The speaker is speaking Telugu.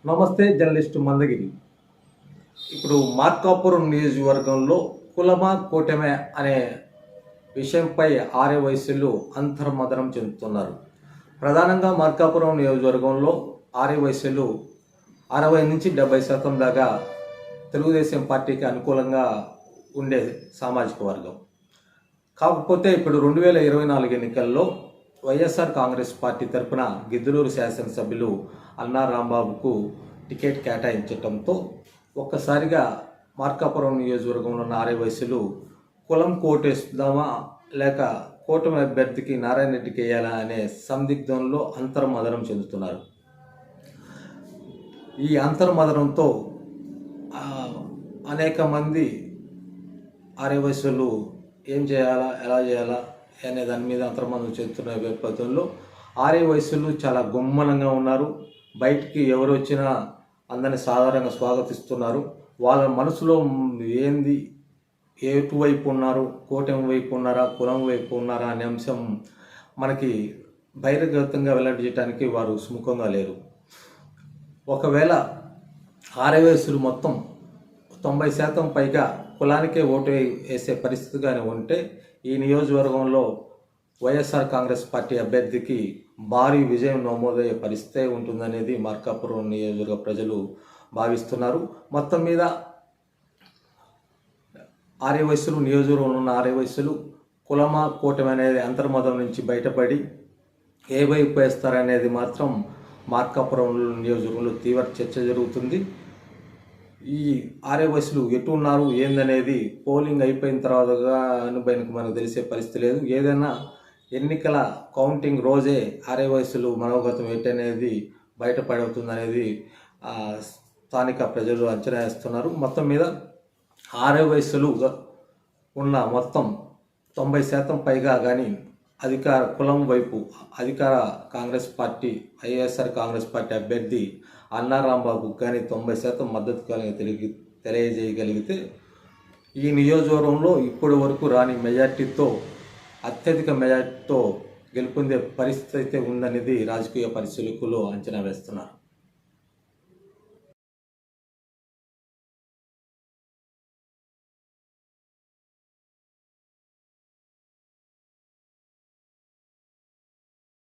నమస్తే జర్నలిస్టు మందగిరి. ఇప్పుడు మార్కాపురం నియోజకవర్గంలో కులమా కూటమే అనే విషయంపై ఆర్యవైశ్యులు అంతర్మదనం చెందుతున్నారు. ప్రధానంగా మార్కాపురం నియోజకవర్గంలో ఆర్యవైశ్యులు 60 నుంచి 70% దాకా తెలుగుదేశం పార్టీకి అనుకూలంగా ఉండే సామాజిక వర్గం. కాకపోతే ఇప్పుడు 2024 ఎన్నికల్లో వైఎస్ఆర్ కాంగ్రెస్ పార్టీ తరఫున గిద్దలూరు శాసనసభ్యులు అన్నా రాంబాబుకు టికెట్ కేటాయించడంతో ఒక్కసారిగా మార్కాపురం నియోజకవర్గంలో ఉన్న ఆర్యవైశ్యులు కులం కోటేద్దామా లేక కూటమి అభ్యర్థికి నారాయణ రెడ్డికి వేయాలా అనే సందిగ్ధంలో అంతర్మదనం చెందుతున్నారు. ఈ అంతర్మదనంతో అనేక మంది ఆర్యవైశ్యులు ఏం చేయాలా, ఎలా చేయాలా అనే దాని మీద అంతర్మదనం చెందుతున్న నేపథ్యంలో ఆర్యవైశ్యులు చాలా గుమ్మనంగా ఉన్నారు. బయటికి ఎవరు వచ్చినా అందరిని సాధారణంగా స్వాగతిస్తున్నారు. వాళ్ళ మనసులో ఏంది, ఎటువైపు ఉన్నారు, కూటమి వైపు ఉన్నారా, కులం వైపు ఉన్నారా అనే అంశం మనకి బహిర్గతంగా వెల్లడి చేయడానికి వారు సుముఖంగా లేరు. ఒకవేళ ఆర్యవైశ్యులు మొత్తం 90% పైగా కులానికే ఓటు వేసే పరిస్థితిగానే ఉంటే ఈ నియోజకవర్గంలో వైఎస్ఆర్ కాంగ్రెస్ పార్టీ అభ్యర్థికి భారీ విజయం నమోదయ్యే పరిస్థితే ఉంటుందనేది మార్కాపురం నియోజకవర్గ ప్రజలు భావిస్తున్నారు. మొత్తం మీద ఆర్యవైశ్యులు, నియోజకవర్గంలో ఉన్న ఆర్యవైశ్యులు కులమా కూటమి అనేది అంతర్మదం నుంచి బయటపడి ఏ వైపు వేస్తారనేది మాత్రం మార్కాపురం నియోజకవర్గంలో తీవ్ర చర్చ జరుగుతుంది. ఈ ఆర్యవైశ్యులు ఎటు ఉన్నారు ఏందనేది పోలింగ్ అయిపోయిన తర్వాత మనకు తెలిసే పరిస్థితి లేదు. ఏదైనా ఎన్నికల కౌంటింగ్ రోజే ఆర్యవైశ్యులు మనోగతం ఏంటనేది బయటపడుతుందనేది స్థానిక ప్రజలు అంచనా వేస్తున్నారు. మొత్తం మీద ఆర్యవైశ్యులు ఉన్న మొత్తం 90% పైగా కానీ అధికార కులం వైపు అధికార కాంగ్రెస్ పార్టీ వైఎస్ఆర్ కాంగ్రెస్ పార్టీ అభ్యర్థి అన్నా రాంబాబుకు కానీ 90% మద్దతు తెలియజేయగలిగితే ఈ నియోజకవర్గంలో ఇప్పటి వరకు రాని మెజార్టీతో అత్యధిక మెజార్టీతో గెలుపొందే పరిస్థితి అయితే ఉందనేది రాజకీయ పరిశీలకులు అంచనా వేస్తున్నారు.